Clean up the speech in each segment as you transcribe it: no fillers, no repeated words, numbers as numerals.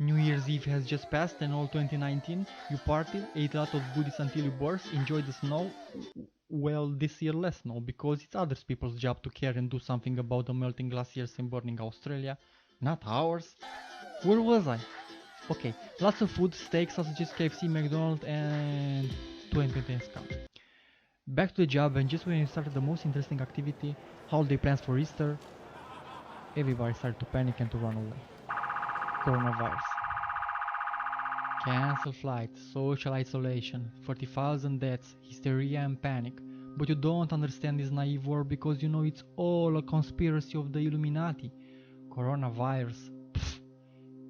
New Year's Eve has just passed and all 2019, you partied, ate a lot of goodies until you burst, enjoyed the snow. Well, this year less snow, because it's other people's job to care and do something about the melting glaciers and burning Australia, not ours. Where was I? Okay, lots of food, steaks, sausages, KFC, McDonald's, and 2020 has come. Back to the job, and just when you started the most interesting activity, holiday plans for Easter, everybody started to panic and to run away. Coronavirus. Cancel flights, social isolation, 40,000 deaths, hysteria and panic. But you don't understand this naive world because you know it's all a conspiracy of the Illuminati. Coronavirus. Pfft.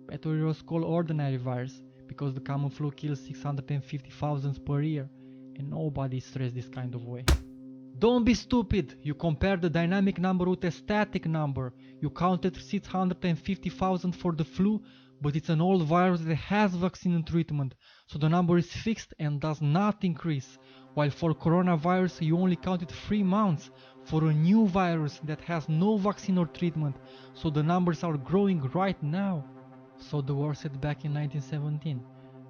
Better it was called ordinary virus because the common flu kills 650,000 per year and nobody stressed this kind of way. Don't be stupid! You compared the dynamic number with a static number. You counted 650,000 for the flu, but it's an old virus that has vaccine and treatment, so the number is fixed and does not increase. While for coronavirus you only counted 3 months for a new virus that has no vaccine or treatment, so the numbers are growing right now. So the war said back in 1917.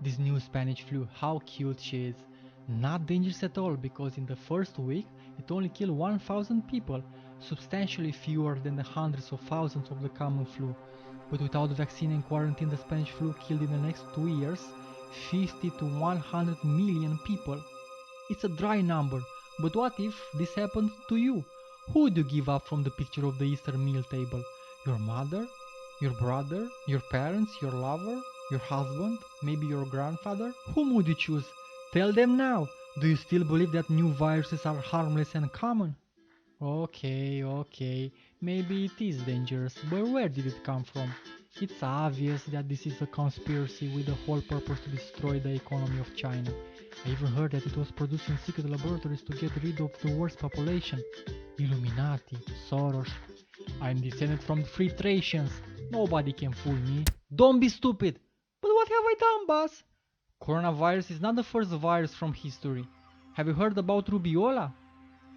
This new Spanish flu, how cute she is. Not dangerous at all because in the first week it only killed 1,000 people, substantially fewer than the hundreds of thousands of the common flu. But without vaccine and quarantine, the Spanish flu killed in the next 2 years 50 to 100 million people. It's a dry number, but what if this happened to you? Who would you give up from the picture of the Easter meal table? Your mother? Your brother? Your parents? Your lover? Your husband? Maybe your grandfather? Whom would you choose? Tell them now! Do you still believe that new viruses are harmless and common? Okay, maybe it is dangerous, but where did it come from? It's obvious that this is a conspiracy with the whole purpose to destroy the economy of China. I even heard that it was produced in secret laboratories to get rid of the worst population. Illuminati, Soros. I'm descended from three Thracians. Nobody can fool me. Don't be stupid! But what have I done, boss? Coronavirus is not the first virus from history. Have you heard about rubiola?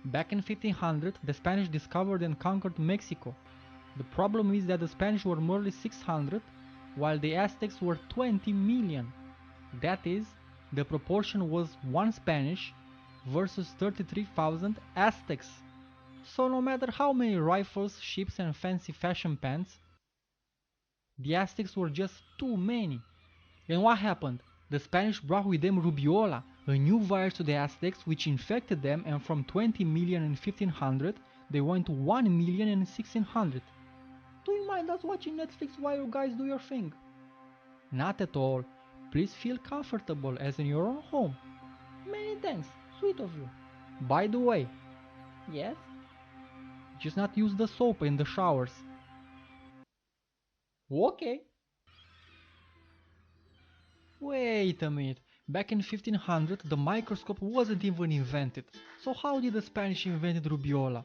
Back in 1500, the Spanish discovered and conquered Mexico. The problem is that the Spanish were merely 600, while the Aztecs were 20 million. That is, the proportion was 1 Spanish versus 33,000 Aztecs. So no matter how many rifles, ships and fancy fashion pants, the Aztecs were just too many. And what happened? The Spanish brought with them rubiola, a new virus to the Aztecs which infected them, and from 20 million in 1500 they went to 1 million in 1600. Do you mind us watching Netflix while you guys do your thing? Not at all. Please feel comfortable as in your own home. Many thanks, sweet of you. By the way. Yes? Just not use the soap in the showers. Okay. Wait a minute, back in 1500 the microscope wasn't even invented, so how did the Spanish invent rubiola?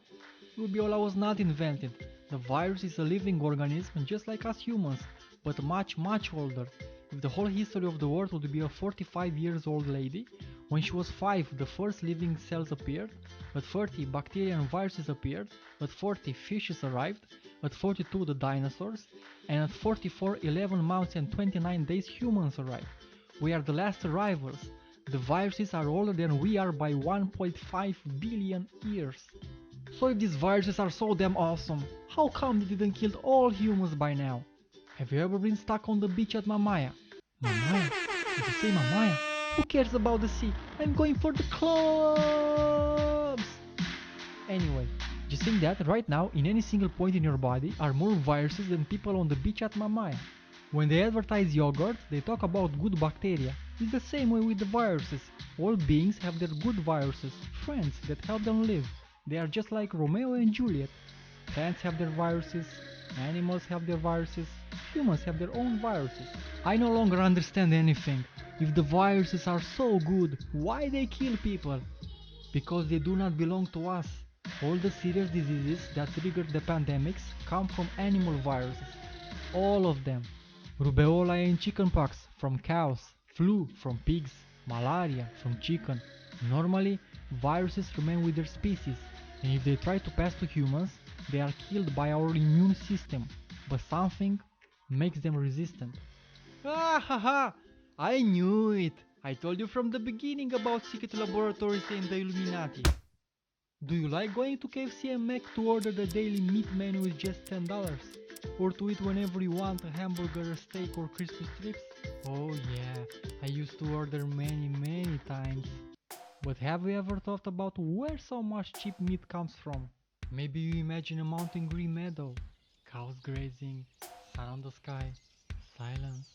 Rubiola was not invented. The virus is a living organism just like us humans, but much older. If the whole history of the world would be a 45 years old lady, when she was 5 the first living cells appeared, at 30 bacteria and viruses appeared, at 40 fishes arrived, at 42 the dinosaurs, and at 44 11 months and 29 days humans arrived. We are the last arrivals. The viruses are older than we are by 1.5 billion years. So if these viruses are so damn awesome, how come they didn't kill all humans by now? Have you ever been stuck on the beach at Mamaya? Mamaya? Did you say Mamaya? Who cares about the sea? I'm going for the clubs! Anyway, just think that right now in any single point in your body are more viruses than people on the beach at Mamaya. When they advertise yogurt, they talk about good bacteria. It's the same way with the viruses. All beings have their good viruses, friends that help them live. They are just like Romeo and Juliet. Plants have their viruses, animals have their viruses, humans have their own viruses. I no longer understand anything. If the viruses are so good, why they kill people? Because they do not belong to us. All the serious diseases that triggered the pandemics come from animal viruses. All of them. Rubeola and chickenpox from cows, flu from pigs, malaria from chicken. Normally, viruses remain with their species, and if they try to pass to humans, they are killed by our immune system, but something makes them resistant. Ah ha ha! I knew it! I told you from the beginning about secret laboratories and the Illuminati. Do you like going to KFC and Mac to order the daily meat menu with just $10? Or to eat whenever you want a hamburger, a steak or crispy strips? Oh yeah, I used to order many times. But have you ever thought about where so much cheap meat comes from? Maybe you imagine a mountain green meadow, cows grazing, sun on the sky, silence.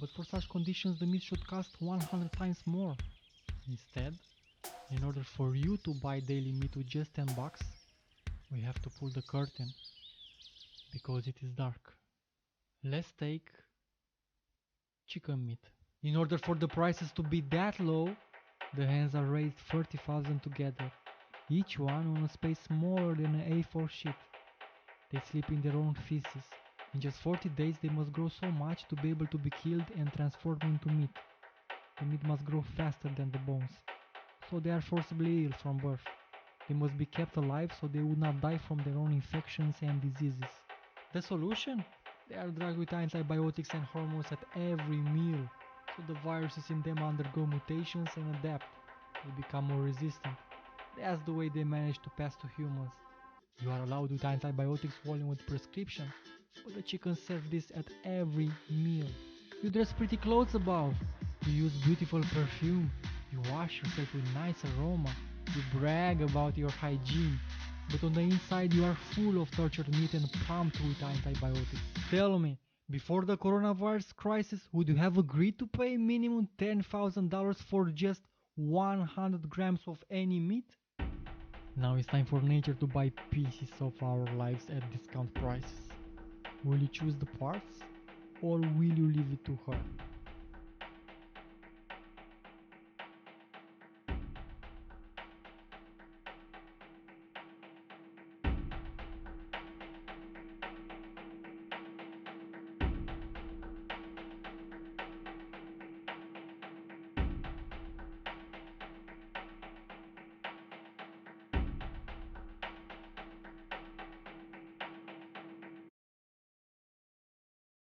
But for such conditions the meat should cost 100 times more. Instead, in order for you to buy daily meat with just $10, we have to pull the curtain because it is dark. Let's take chicken meat. In order for the prices to be that low, the hens are raised 30,000 together, each one on a space smaller than an A4 sheet. They sleep in their own feces. In just 40 days they must grow so much to be able to be killed and transformed into meat. The meat must grow faster than the bones, so they are forcibly ill from birth. They must be kept alive so they would not die from their own infections and diseases. The solution? They are drugged with antibiotics and hormones at every meal, so the viruses in them undergo mutations and adapt. They become more resistant. That's the way they manage to pass to humans. You are allowed with antibiotics following with prescription, but the chickens serve this at every meal. You dress pretty clothes above. You use beautiful perfume. You wash yourself with nice aroma. You brag about your hygiene. But on the inside you are full of tortured meat and pumped with antibiotics. Tell me, before the coronavirus crisis, would you have agreed to pay minimum $10,000 for just 100 grams of any meat? Now it's time for nature to buy pieces of our lives at discount prices. Will you choose the parts or will you leave it to her?